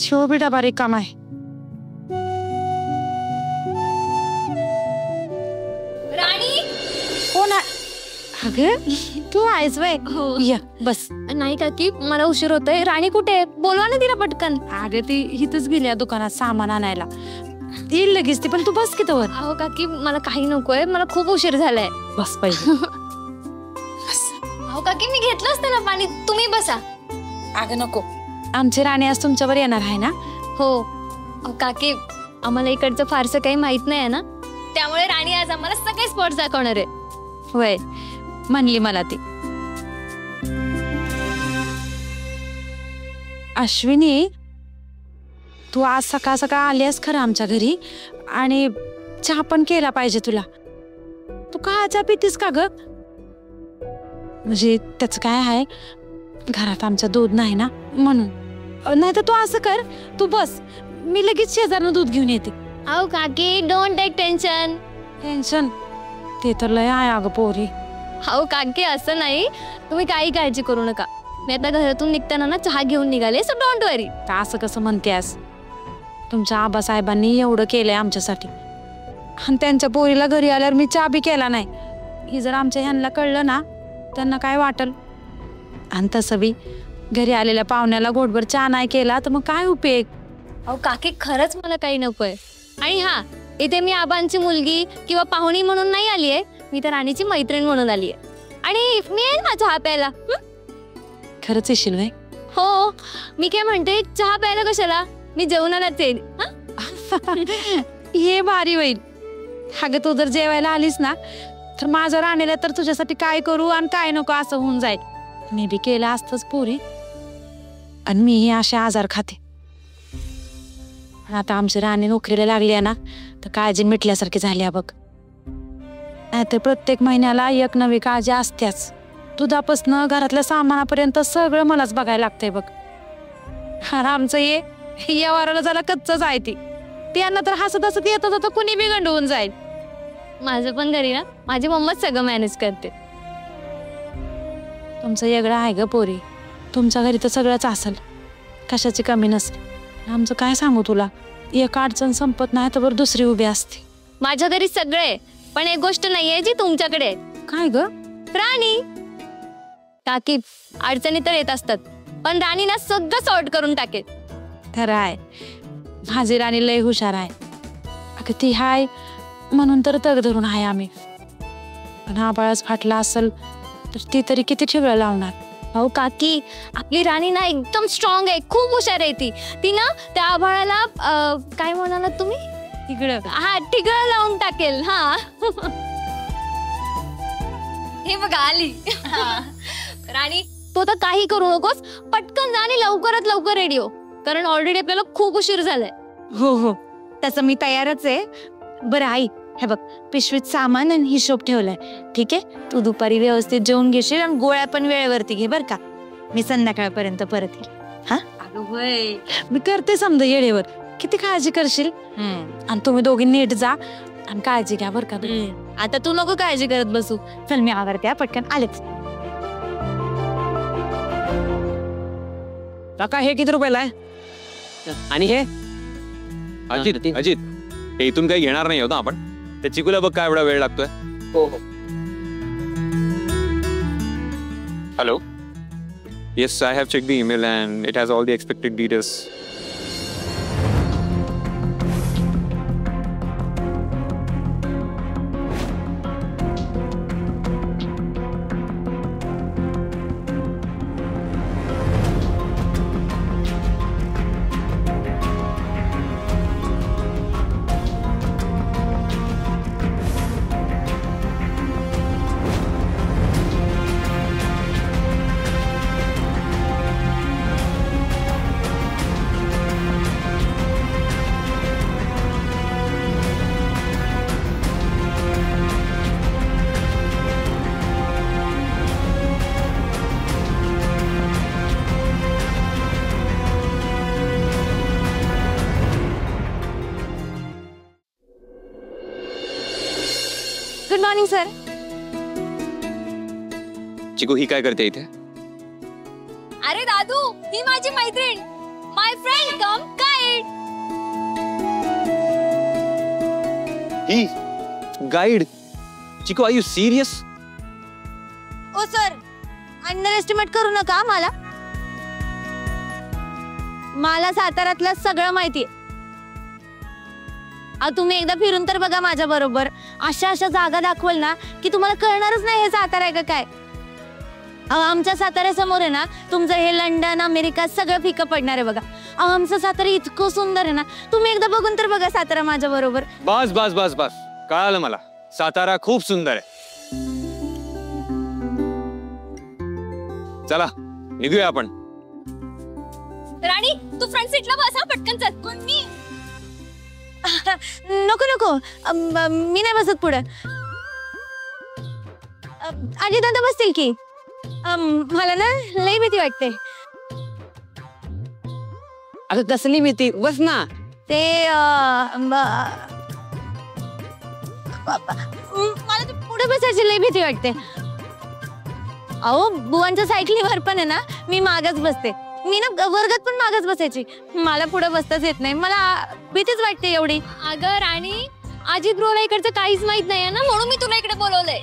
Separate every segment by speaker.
Speaker 1: शिव बी डबा रिकामा आहे.
Speaker 2: राणी
Speaker 1: हो ना. अगं तू आहेस वय.
Speaker 2: हो.
Speaker 1: या बस.
Speaker 2: नाही काकी मला उशीर होतोय. राणी कुठे आहे? बोलवा ना तिला पटकन.
Speaker 1: अगं ती इथंच गेली या दुकानात सामान आणायला. येईल लगेच ती, पण तू बस की तवर.
Speaker 2: अहो काकी मला काही नकोय, मला खूप उशीर झालाय.
Speaker 1: बस पाहिजे.
Speaker 2: अहो काकी मी घेतलं असतं ना पाणी, तुम्ही बसा.
Speaker 1: अगं नको, आमची राणी आज तुमच्यावर येणार आहे ना.
Speaker 2: हो. अहो काकी आम्हाला इकडचं फारसं काही माहित नाही आहे ना, त्यामुळे राणी आज आम्हाला सगळे स्पॉट दाखवणार आहे.
Speaker 1: होय म्हणली मला ती. अश्विनी, तू आज सकाळ सकाळ आलीस खरं आमच्या घरी, आणि चहा पण केला पाहिजे तुला. तू का चहा पितीस का ग? म्हणजे त्याचं काय आहे, घरात आमचं दूध नाही ना म्हणून. नाही तर तू असं कर, तू बस, मी लगेच शेजारनं दूध घेऊन येते.
Speaker 2: अहो काकी डोंट टेक टेन्शन.
Speaker 1: टेन्शन ते तर लय आहे अगं पोरी.
Speaker 2: अहो काकी असं नाही, तुम्ही काही काळजी करू नका. मी आता घरातून निघताना ना चहा घेऊन निघाले, सो डोंट वरी.
Speaker 1: का असं कसं म्हणतेस? तुमच्या आबासाहेबांनी एवढं केलंय आमच्यासाठी, आणि त्यांच्या पोरीला घरी आल्यावर मी चहा बी केला नाही. ही जर आमच्या ह्यांना कळलं ना, त्यांना काय वाटल. आणि तसं बी घरी आलेल्या पाहुण्याला घोटभर चहा नाही केला तर मग काय उपयोग.
Speaker 2: अहो काकी खरंच मला काही नकोय. आणि हा, इथे मी आबांची मुलगी किंवा पाहुणी म्हणून नाही आलीये, मी तर राणीची मैत्रीण म्हणून आलीये. आणि मी येईन ना चहा प्यायला.
Speaker 1: खरंच येशील व्हय?
Speaker 2: हो. मी काय म्हणते, चहा प्यायला कशाला, मी जेवणालाच येईन.
Speaker 1: हे भारी होईल. अगं तू जर जेवायला आलीस ना, तर माझं राणीला तर तुझ्यासाठी काय करू आणि काय नको असं होऊन जाईल. मी बी केलं असतंच पोरी, आणि मीही असे आजार खाते. पण आता आमची राणी नोकरीला लागली आहे ना, तर काळजी मिटल्यासारखी झाली बघ. नाहीतर प्रत्येक महिन्याला एक नवी काळजी असतेच. दुधापासनं घरातल्या सामानापर्यंत सगळं मलाच बघायला लागतंय बघ. आणि आमचं या वाराला झाला कच्चच आहे ती. त्यांना तर हसत हसत येतं जातं कुणी बी गंडवून जाईल.
Speaker 2: माझं पण घरी ना माझी मम्माच सगळं मॅनेज करते.
Speaker 1: तुमचं वेगळं आहे ग पोरी. तुमच्या घरी तर सगळंच असेल, कशाची कमी नसते. आमचं काय सांगू तुला, एक अडचण संपत नाही तर दुसरी उभी असते.
Speaker 2: माझ्या घरी सगळे, पण एक गोष्ट नाहीये जी तुमच्याकडे आहे.
Speaker 1: काय ग?
Speaker 2: राणी. काकी अडचणी तर येत असतात, पण राणी ना सगळं सॉर्ट करून टाकेल.
Speaker 1: खरं आहे, माझी राणी लय हुशार आहे. अगं ती हाय म्हणून तर तग धरून आहे आम्ही. पण आबाळच फाटला असेल तर ती तरी किती ठिगळं लावणार.
Speaker 2: अहो काकी आपली राणी ना एकदम स्ट्रॉंग आहे, खूप हुशार आहे ती. ती ना त्या आभाळाला काय म्हणालात तुम्ही?
Speaker 1: ठिगळं.
Speaker 2: हा, ठिगळं लावून टाकेल. हा. हे बघा आली राणी. तो तर काही करू नकोस, पटकन जा आणि लवकरात लवकर रेडी हो, कारण ऑलरेडी आपल्याला खूप उशीर झालाय.
Speaker 1: हो हो, तसं मी तयारच आहे. बरं आई, हे बघ पिशवीत सामान आणि हिशोब ठेवलाय. ठीक आहे, तू दुपारी व्यवस्थित जेवून घेशील आणि गोळ्या पण वेळेवरती घे बरं का. मी संध्याकाळपर्यंत परत येईल. हा अगं होय, मी करते समजा येळेवर. किती काळजी करशील. आणि तुम्ही दोघी नीट जा आणि काळजी घ्या बरं का.
Speaker 2: आता तू नको काळजी करत बसू.
Speaker 1: चल मी आवरते पटकन. आलेच.
Speaker 3: काका हे किती रुपयाला आहे? आणि हे
Speaker 4: अजित अजित हे इथून काही घेणार नाही होता आपण. त्या चिकूला बघ काय एवढा वेळ लागतोय.
Speaker 3: हो हो.
Speaker 4: Hello. Yes, I have check the email and it has all the expected details.
Speaker 2: Good morning sir.
Speaker 4: Chiku ही काय करते इथे?
Speaker 2: अरे दादू, ही माझी मैत्रीण. My friend cum guide.
Speaker 4: ही guide. Chiku, are you serious?
Speaker 2: Oh sir, underestimate करू नका मला. मला साताऱ्यातलं सगळं माहितीये. तुम्ही एकदा फिरून तर बघा माझ्या बरोबर. अशा अशा जागा दाखवल ना की तुम्हाला कळणारच नाही हे सातारा आहे का काय. आमच्या साताऱ्यासमोर आहे ना तुमचं हे लंडन अमेरिका सगळं फिकं पडणार आहे बघा. आमचं सातारा इतकं सुंदर आहे ना, तुम्ही एकदा बघून तर बघा सातारा माझ्या बरोबर.
Speaker 4: बस बस बस बस, कळालं मला. सातारा खूप सुंदर आहे. चला निघूया आपण.
Speaker 2: राणी, तू फ्रंट सीटला बस हा, पटकन चल. कोण मी? नको नको, मी नाही बसत पुढे. आजी दादा बसतील की. मला ना लई भीती वाटते.
Speaker 3: आता कसली भीती? बस ना.
Speaker 2: ते मला ते पुढे बसायची लई भीती वाटते. अहो बुवांच्या सायकलीवर पण आहे ना मी मागच बसते. मी ना वर्गात पण मागच बसायची. मला पुढे बसताच येत नाही. मला भीतीच वाटते एवढी. अगं राणी, अजित ब्रोला इकडचं काहीच माहित नाही ना, म्हणून मी तुला इकडे बोलवलंय.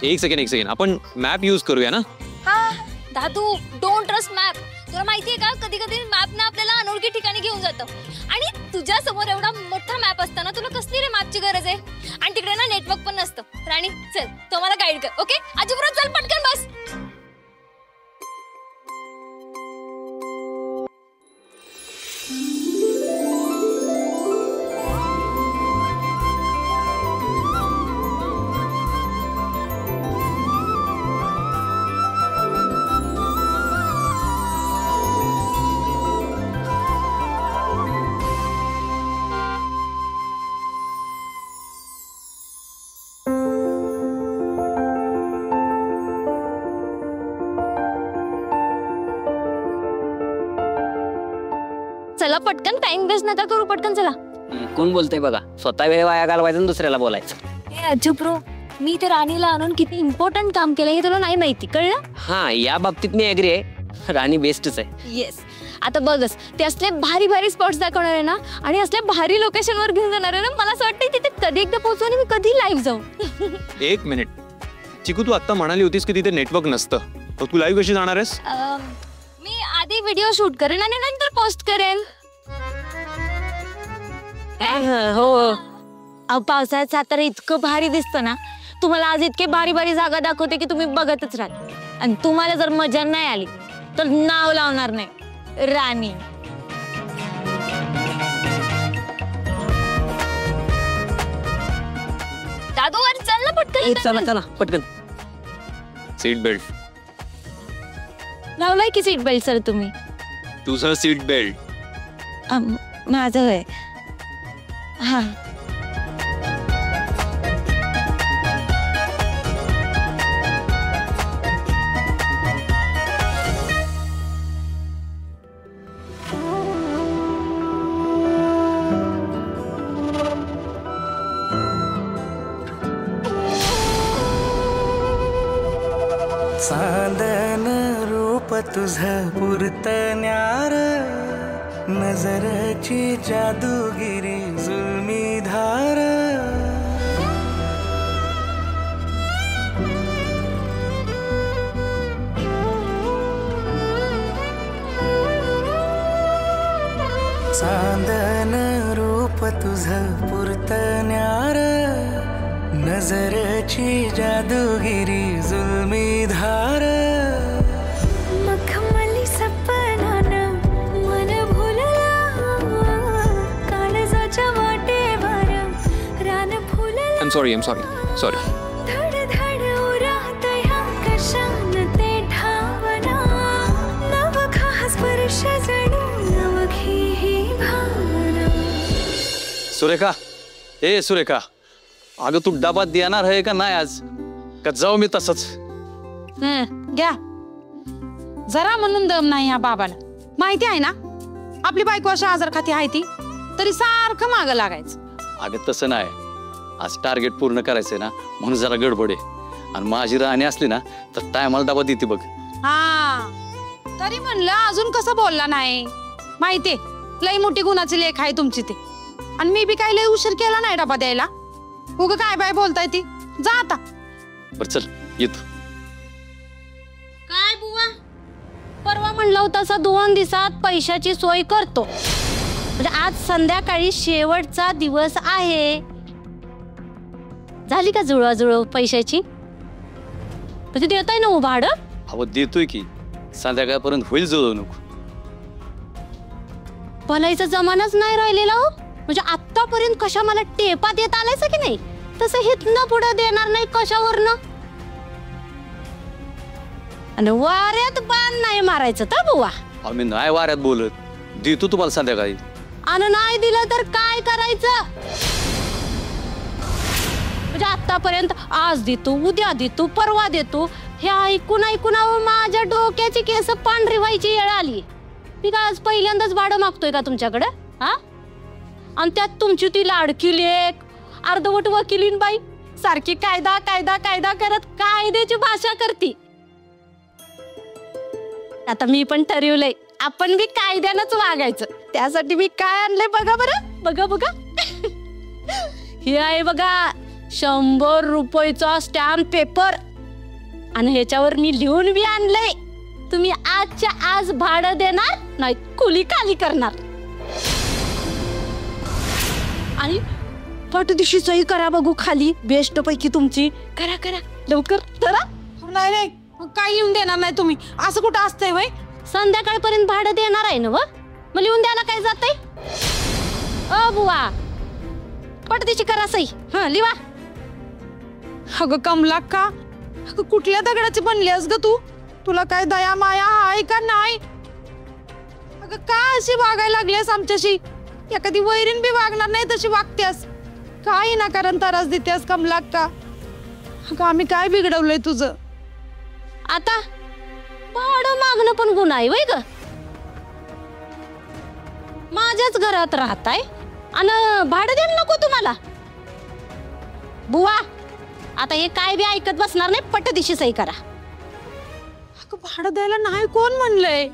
Speaker 4: एक सेकंड, आपण मॅप यूज करूया ना.
Speaker 2: हा दादू, डोंट ट्रस्ट मॅप. तुला माहितीये का, कधी कधी मॅप ना आपल्याला अनोळखी ठिकाणी घेऊन जातं. आणि तुझ्या समोर एवढा मोठा मॅप असताना तुला कसली रे मॅपची गरज आहे? आणि तिकडे ना नेटवर्क पण नसतं. राणी चल, तो मला गाईड कर. ओके आजी बरोबर चल, पटकन बस. चला पटकन, टाइम वेस्ट नका करू, पटकन चला.
Speaker 3: कोण बोलतोय बघा? स्वतः वेळ वाया घालवायचा आणि दुसऱ्याला बोलायचं.
Speaker 2: हे अजून ब्रो, मी ते राणीला आणून किती इम्पॉर्टंट काम केलं हे तुला नाही माहिती, कळलं?
Speaker 3: हा, या बाबतीत मी ऍग्री आहे. राणी बेस्टच आहे.
Speaker 2: येस. आता बघच, ते असले भारी भारी स्पॉट्स दाखवणार आहे ना, आणि असल्या भारी लोकेशन वर घेऊन जाणार आहे ना. मला असं वाटतं तिथे कधी एकदा पोहोचू आणि मी कधी लाईव्ह जाऊ.
Speaker 4: एक मिनिट चिकू, तू आता म्हणाली होतीस की तिथे नेटवर्क नसतं, तर तू लाईव्ह कशी जाणार आहेस?
Speaker 2: मी आधी व्हिडिओ शूट करेन आणि नंतर पोस्ट करेन.
Speaker 3: हो,
Speaker 2: पावसाळ्यात सातारा इतकं भारी दिसतं ना. तुम्हाला आज इतके भारी भारी जागा दाखवते की तुम्ही बघतच राहाल. आणि तुम्हाला जर मजा नाही आली तर नाव लावणार नाही राणी. दादू वर चल ना पटकन.
Speaker 3: चला चला पटकन.
Speaker 4: सीट बेल्ट
Speaker 2: लावलाय की सीट बेल्ट सर तुम्ही?
Speaker 4: तुझं सीट बेल्ट.
Speaker 2: माझं आहे. हा
Speaker 5: चांदन रूप तुझं पुरतण्यार, नजरची जादूगिरी जुलमी धार. चांदन रूप तुझं पुरतण्यार, नजरची जादूगिरी जुलमी धार.
Speaker 6: मखमली सपनानं मन भुलला, काळजाच्या वाटेवर रान फुलला.
Speaker 4: I'm sorry.
Speaker 6: धड धड उरात ह्या कशान ते ठावना, नवखा स्पर्श जणू नवखी ही भावना.
Speaker 7: सुरेखा, ए सुरेखा, अगं तू डबा देणार आहे का नाही आज? का जाऊ मी तसंच?
Speaker 1: घ्या. जरा म्हणून दम नाही या बाबाला. माहिती आहे ना आपली बायको अशा आजार खाती आहे ती, तरी सारखं मागं लागायचं.
Speaker 7: अगं तसं नाही, आज टार्गेट पूर्ण करायचंय ना, म्हणून जरा गडबड आहे. आणि माझी राणी असली ना तर टायमाला डबा देते बघ.
Speaker 1: हा, तरी म्हणलं अजून कसं बोलला नाही. माहितीये लई मोठी गुणाची लेख आहे तुमची ती. आणि मी बी काय लई उशीर केला नाही डबा द्यायला. उग काय बाय बोलताय ती. जा आता.
Speaker 7: बर चल येतो.
Speaker 2: काय बुवा, परवा म्हणलं होतं असं 2 दिवसात पैशाची सोय करतो. म्हणजे आज संध्याकाळी शेवटचा दिवस आहे. झाली का जुळवाजुळव पैशाची? म्हणजे देताय ना भाडं?
Speaker 7: अहो देतोय की, संध्याकाळपर्यंत होईल जुळवणूक.
Speaker 2: भलाईचा जमानाच नाही राहिलेला हो. म्हणजे आतापर्यंत कशा मला टेपा देत आलायच की नाही, तसं हितनं पुढे देणार नाही कशावरनं. आणि वाऱ्यात बाण नाही मारायचं तर बुवा.
Speaker 7: आम्ही नाही वाऱ्यात बोलत, देतो तुम्हाला संध्याकाळी.
Speaker 2: आणि नाही दिलं तर काय करायचं? म्हणजे आतापर्यंत आज देतो, उद्या देतो, परवा देतो, हे ऐकून ऐकून माझ्या डोक्याची केस पांढरी व्हायची वेळ आली. मी काय आज पहिल्यांदाच भाडं मागतोय का तुमच्याकडे? हा, आणि त्यात तुमची ती लाडकी लेक अर्धवट वकिलीन बाई सारखी कायदा कायदा कायदा करत कायद्याची भाषा करती. आता मी पण ठरवलंय आपण बी कायद्यानंच वागायचं. त्यासाठी मी काय आणलंय बघा बरं, बघा बघा. हे आहे बघा 100 रुपयाचा स्टॅम्प पेपर. आणि ह्याच्यावर मी लिहून बी आणलंय, तुम्ही आजच्या आज भाडं देणार नाही खोली खाली करणार. आणि पटदिशी सही करा बघू खाली, बेस्ट पैकी तुमची. करा करा लवकर करा.
Speaker 1: नाही नाही काय लिहून देणार नाही तुम्ही. असं कुठं असतंय वय?
Speaker 2: संध्याकाळपर्यंत भाडं देणार आहे ना व, मग लिहून द्यायला काय जातंय? ओ बुवा पटदिशी करा सही. हा लिवा.
Speaker 1: अगं कमला का, अगं कुठल्या दगडाची बनलीस ग तू? तुला काय दया माया आहे का नाही? अगं का अशी वागायला लागलीस आमच्याशी? एखादी वैरीण बी वागणार नाही तशी वागतेस. काय ना कारण त्रास देतेस कमला का? अगं आम्ही काय बिघडवलंय तुझं?
Speaker 2: आता भाडं मागणं पण गुन्हा आहे वय ग? माझ्याच घरात राहताय आणि भाडं द्यायला नको तुम्हाला? बुवा आता हे काय बी ऐकत बसणार नाही, पटदिशी सही करा.
Speaker 1: अगं भाडं द्यायला नाही कोण म्हणलंय?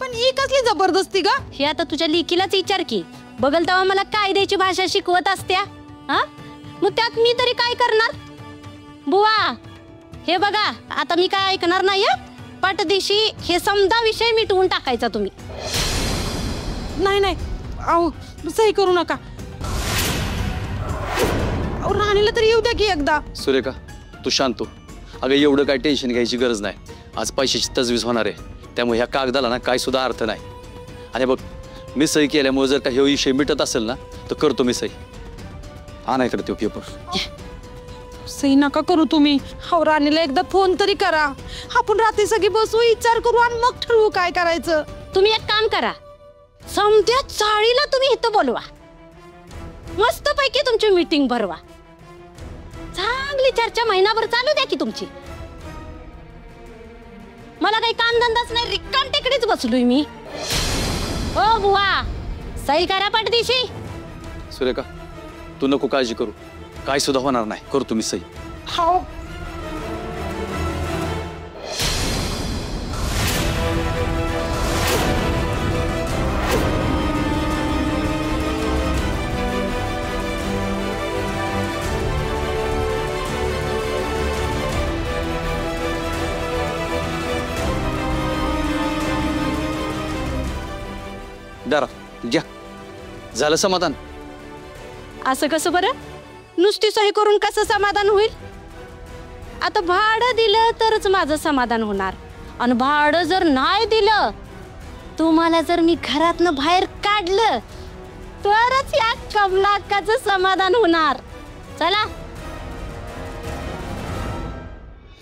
Speaker 1: पण ही कसली जबरदस्ती ग?
Speaker 2: हे आता तुझ्या लेकीलाच विचार की, बघल तेव्हा मला कायद्याची भाषा शिकवत असत्या. हा, मग त्यात मी तरी काय करणार? बुवा हे बघा आता मी काय ऐकणार नाही. पटदिशी हे समजा विषय मिटवून टाकायचा तुम्ही.
Speaker 1: नाही नाही अहो सही करू नका. अहो राणीला तरी येऊ द्या की एकदा.
Speaker 7: सुरेखा तू शांत हो. अगं एवढं काय टेन्शन घ्यायची गरज नाही. आज पैशाची तजवीज होणार आहे, त्यामुळे ह्या कागदाला ना काय सुद्धा अर्थ नाही. आणि बघ मी सही केल्यामुळे जर का हे विषय मिटत असेल ना तर करतो मी सही. हा नाही करतो पेपर.
Speaker 1: सही नका करू तुम्ही. हो राणीला एकदा फोन तरी करा. आपण रात्री सगळी बसू, विचार करू आणि मग ठरवू काय करायचं.
Speaker 2: तुम्ही एक काम करा, समत्या चाळीला तुम्ही इथं बोलवा, मस्त पैकी तुमची मीटिंग भरवा, चांगली चर्चा महिनाभर चालू द्या की तुमची. मला काही काम धंदाच नाही, रिकाम टेकडीच बसलोय मी. ओ बुवा सही करा पटदिशी.
Speaker 7: सुरेखा तू नको काळजी करू, काय सुद्धा होणार नाही. करतो मी सही.
Speaker 1: हो
Speaker 7: दारा घ्या. झालं समाधान?
Speaker 2: असं कसं बरं? नुसती सही करून कसं समाधान होईल? आता भाडं दिलं तरच माझं समाधान होणार. आणि भाडं जर नाही दिलं, तुम्हाला जर मी घरातनं बाहेर काढलं तरच या कमलाकाचं समाधान होणार. चला.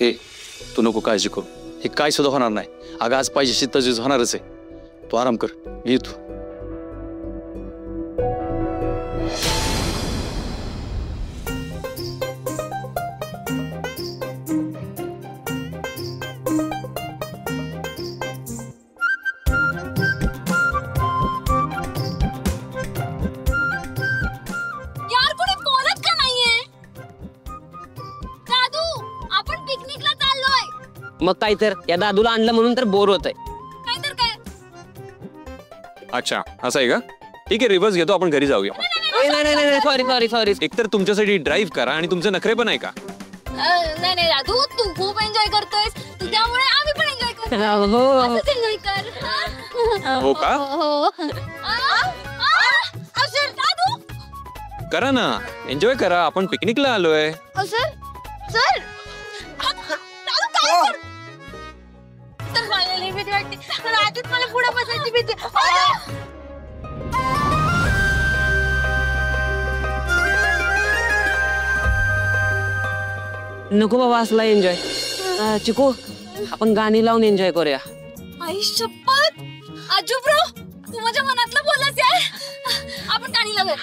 Speaker 7: हे तू नको काळजी करू, हे काय सुद्धा होणार नाही. अगं आज पैशाची तजवीज होणारच आहे. तू आराम कर, ये तू.
Speaker 2: यार कोणी बोलत का नाहीये? दादू आपण पिकनिकला चाललोय.
Speaker 3: मग काय तर या दादूला आणलं म्हणून तर बोर होत आहे.
Speaker 2: काय तर काय.
Speaker 4: अच्छा असं आहे का? ठीक आहे, रिव्हर्स घेतो, आपण घरी जाऊया.
Speaker 3: नाही सॉरी सॉरी सॉरी.
Speaker 4: एकतर तुमच्यासाठी ड्राईव्ह करा आणि तुमचे नखरे पण आहे का?
Speaker 2: नाही नाही दादू, तू खूप एन्जॉय करतोयस, तू त्यामुळे आम्ही पण एन्जॉय करतो.
Speaker 3: हो
Speaker 2: असंच एन्जॉय कर.
Speaker 4: हो का?
Speaker 2: हो. सर दादू.
Speaker 4: करा ना, एन्जॉय करा, आपण पिकनिकला आलोय.
Speaker 2: सर सर दादू काय कर. तर मला लई भीती वाटते. तर आधीच मला पुढे बसायची भीती.
Speaker 3: नको बाबा असला एन्जॉय. चिकू आपण गाणी लावून एन्जॉय करूया.
Speaker 2: आई शपथ. आजू ब्रो, तू माझ्या मनातलं बोललास यार. आपण गाणी लावूया.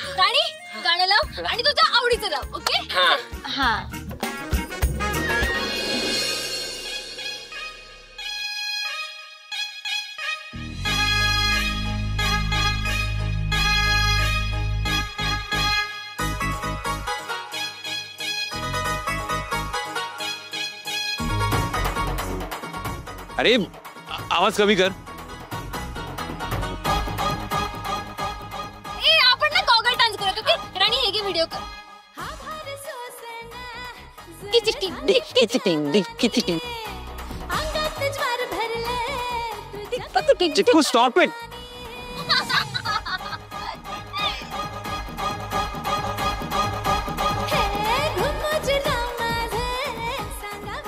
Speaker 2: गाणं लाव आणि तुझ्या आवडीचं लाव. ओके. हा.
Speaker 4: अरे आवाज कमी कर.
Speaker 2: आपण ना गॉगल डान्स करूया. ओके राणी, हे घे व्हिडिओ कर.
Speaker 4: चिकू स्टॉप इट.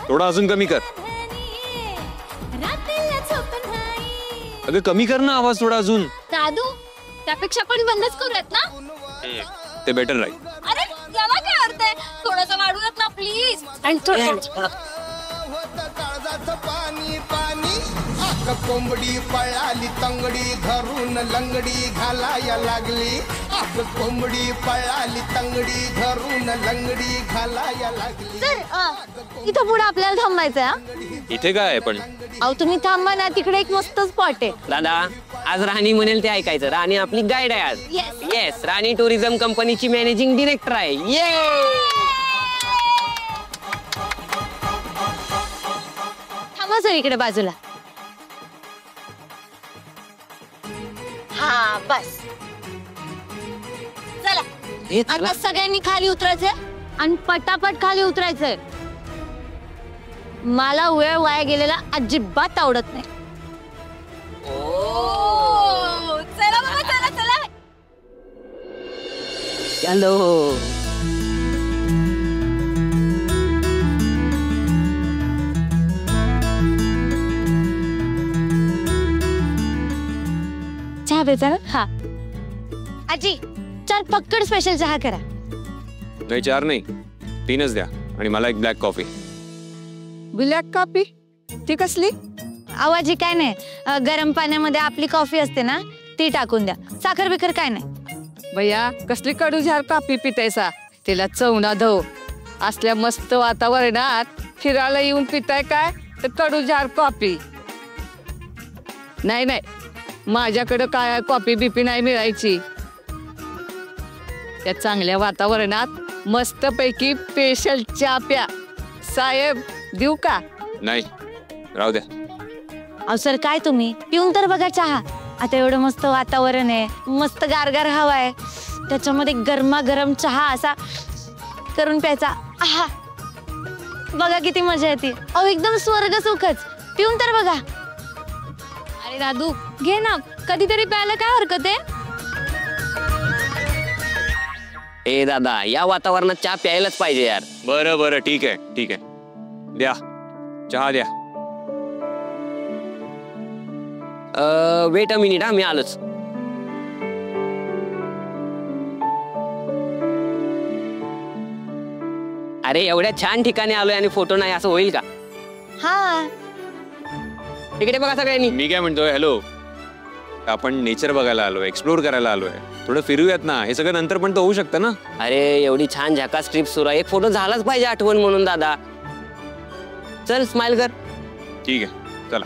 Speaker 4: थोडा अजून कमी कर. अगं कमी कर ना आवाज थोडा अजून.
Speaker 2: दादू, त्यापेक्षा आपण बंदच करूयात ना.
Speaker 4: ते बेटर राहील.
Speaker 2: अरे याला काय अर्थ आहे, थोडंसं वाढूयात ना प्लीज.
Speaker 8: पाणी पाणी कोंबडी पळाली तंगडी धरून लंगडी घालाया लागली. कोंबडी पळाली तंगडी धरून लंगडी घालाया लागली.
Speaker 2: सर इथं पुढे आपल्याला थांबायचंय.
Speaker 4: इथे काय आहे पण?
Speaker 2: अहो तुम्ही थांबा ना, तिकडे एक मस्त स्पॉट आहे.
Speaker 3: दादा आज राणी म्हणेल ते ऐकायचं. राणी आपली गाईड आहे आज. येस, राणी टुरिझम कंपनीची मॅनेजिंग डिरेक्टर आहे.
Speaker 2: थांबा सर इकडे बाजूला. हा बस. चला आता सगळ्यांनी खाली उतरायचंय आणि पटापट खाली उतरायचंय. मला वेळ वाया गेलेला अजिबात आवडत नाही. चला बाबा, चला चला.
Speaker 3: हॅलो.
Speaker 2: चहा प्यायचा ना? हा. आजी 4 पक्कड स्पेशल चहा करा.
Speaker 4: नाही 4 नाही 3च द्या आणि मला एक ब्लॅक कॉफी.
Speaker 1: ब्लॅक कॉफी ती कसली?
Speaker 2: आवाजी काय नाही, गरम पाण्यामध्ये आपली कॉफी असते ना ती टाकून द्या. साखर बिखर काय नाही.
Speaker 1: भैया कसली कडू झार कॉफी पितायसा? तिला चवना धव. असल्या मस्त वातावरणात फिरायला येऊन पिताय काय तर कडू झार कॉफी? नाही नाही, माझ्याकडं काय कॉफी बिपी नाही मिळायची. त्या चांगल्या वातावरणात मस्त पैकी स्पेशल चहा प्या. साहेब देऊ का?
Speaker 4: नाही राहू द्या.
Speaker 2: अहो सर काय तुम्ही पिऊन तर बघा चहा. आता एवढं मस्त वातावरण आहे, मस्त गारगार हवा आहे, त्याच्यामध्ये गरमागरम चहा असा करून प्यायचा. आहा बघा किती मजा येते. अहो एकदम स्वर्ग सुखच. पिऊन तर बघा. अरे दादू घे ना, कधीतरी प्यायला काय हरकत आहे.
Speaker 3: ए दादा या वातावरणात चहा प्यायलाच पाहिजे यार.
Speaker 4: बरं बरं ठीक आहे ठीक आहे, द्या चहा द्या.
Speaker 3: वेट अ मिनिट, हा मी आलोच. अरे एवढ्या छान ठिकाणी आलोय आणि फोटो नाही असं होईल का?
Speaker 2: हा
Speaker 3: इकडे बघा सगळ्यांनी.
Speaker 4: मी काय म्हणतोय, हॅलो, आपण नेचर बघायला आलोय, एक्सप्लोर करायला आलोय, थोडं फिरूयात ना. हे सगळं नंतर पण तर होऊ शकतं ना.
Speaker 3: अरे एवढी छान झकास ट्रिप सुरू आहे, एक फोटो झालाच पाहिजे आठवण म्हणून. दादा चल स्माइल कर.
Speaker 4: ठीक आहे चला.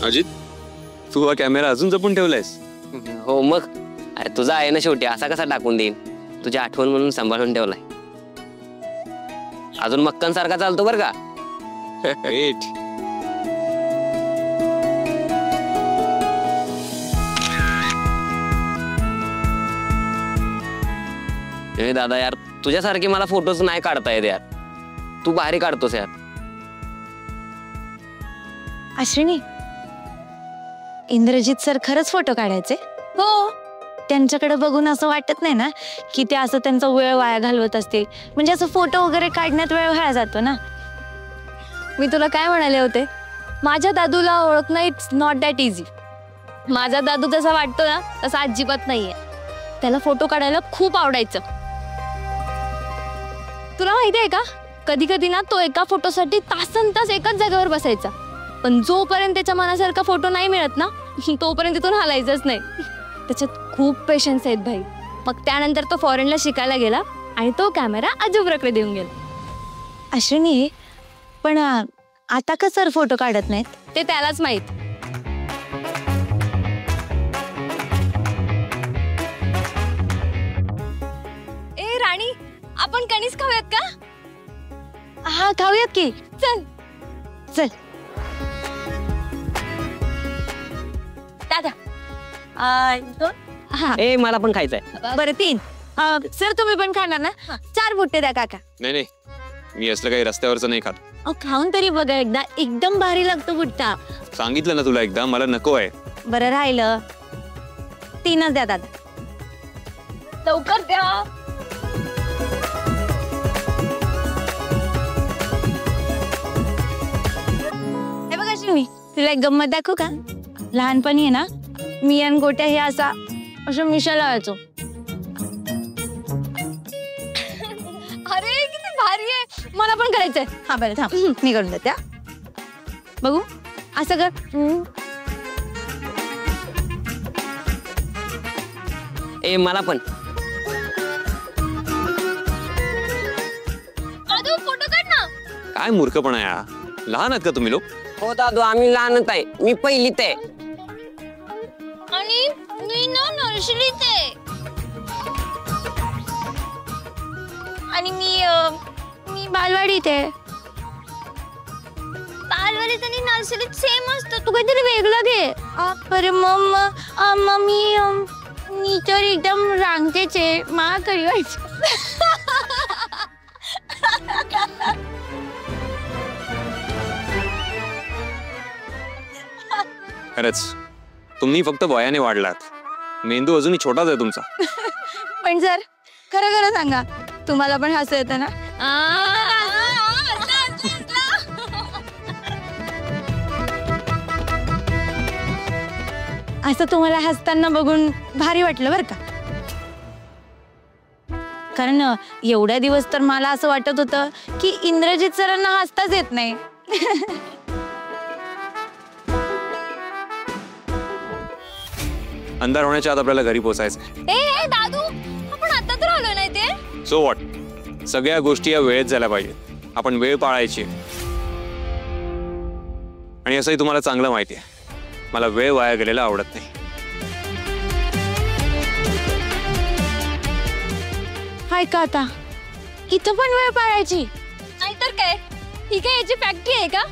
Speaker 4: अजित तू हा कॅमेरा अजून जपून ठेवलायस?
Speaker 3: हो मग, अरे तुझा आहे ना शेवटी, असा कसा टाकून देईन? तुझी आठवण म्हणून सांभाळून ठेवलाय. अजून मक्कन सारखा चालतो बर का.
Speaker 4: वेट.
Speaker 3: ए दादा यार, तुझ्यासारखे मला फोटोज नाही काढता येत यार. तू भारी काढतोस यार.
Speaker 1: अश्विनी, इंद्रजित सर खरंच फोटो काढायचे?
Speaker 2: हो.
Speaker 1: त्यांच्याकडे बघून असं वाटत नाही ना की ते असं त्यांचा वेळ वाया घालवत असतील. म्हणजे असं फोटो वगैरे काढण्यात वेळ वाया जातो ना.
Speaker 2: मी तुला काय म्हणाले होते, माझ्या दादूला ओळखणं इट्स नॉट दॅट इझी. माझा दादू जसा वाटतो ना तसा अजिबात नाहीये. त्याला फोटो काढायला खूप आवडायचं. तुला माहिती आहे का, कधी कधी ना तो एका फोटोसाठी तासनतास एकाच जागेवर बसायचा. पण जोपर्यंत त्याच्या मनासारखा फोटो नाही मिळत ना तोपर्यंत तिथून हलायचंच नाही. त्याच्यात खूप पेशन्स आहेत भाई. मग त्यानंतर तो फॉरेनला शिकायला गेला आणि तो कॅमेरा अजूब्रकडे देऊन गेला.
Speaker 1: अश्विनी, पण आता का सर फोटो काढत नाहीत?
Speaker 2: ते त्यालाच माहित. ए राणी, आपण कणीस खाऊयात का?
Speaker 1: हा, खाऊयात की.
Speaker 2: चल
Speaker 1: चल.
Speaker 2: दादा,
Speaker 1: हा,
Speaker 3: ए मला पण खायचंय.
Speaker 1: बरं 3. सर तुम्ही पण खाणार ना? 4 बुट्टे द्या काका.
Speaker 4: नाही, मी असलं काही रस्त्यावरचं नाही खात.
Speaker 1: खाऊन तरी बघा एकदा, एकदम भारी लागतो बुट्टा.
Speaker 4: सांगितलं ना तुला एकदा, मला नको आहे.
Speaker 1: बरं राहिलं 3च द्या दादा.
Speaker 2: लवकर द्या.
Speaker 1: हे बघा शिवी, तुला एक गंमत दाखवू का? लहानपणी आहे ना, मी आणि गोट्या हे असं मिशा लावायचो.
Speaker 2: अरे किती भारी आहे, मला पण करायचंय.
Speaker 1: हा बरं थांब, मी करून देते. बघू, असं कर.
Speaker 3: ए मला पण.
Speaker 2: दादू फोटो काढ ना.
Speaker 4: काय मूर्खपणा आहे हा. लहान आहात का तुम्ही लोक?
Speaker 3: हो दादू, आम्ही लहानच आहे. मी पहिलीत आहे.
Speaker 2: आणि मी ना नर्सरीत आहे.
Speaker 1: आणि मी बालवाडीत आहे.
Speaker 2: बालवाडीत आणि नर्सरीत सेम असतं. तू काहीतरी वेगळं घे.
Speaker 1: अरे मम्मी, मी तर एकदम रांगतेच आहे. मा करी व्हायचं.
Speaker 4: खरंच तुम्ही फक्त वयाने वाढलात. मेंदू अजूनही छोटाच आहे तुमचा.
Speaker 1: पण सर, खरं खरं सांगा, तुम्हाला पण हसू येतं ना? असं तुम्हाला हसताना बघून भारी वाटलं बरं का. कारण एवढ्या दिवस तर मला असं वाटत होतं की इंद्रजित सरांना हसताच येत नाही.
Speaker 4: अंधार होण्याच्या आत आपल्याला घरी पोहोचायचं.
Speaker 2: ए दादू, आपण आता तर आलो नाही ते.
Speaker 4: सो व्हॉट, सगळ्या गोष्टी या वेळेत झाल्या पाहिजेत. आपण वेळ पाळायची. आणि असंही तुम्हाला चांगलं माहिती आहे, मला वेळ वाया गेलेला आवडत नाही.
Speaker 1: हाय का आता इथं पण वेळ पाळायची?
Speaker 2: नाहीतर काय, ही काय याची फॅक्टरी आहे का?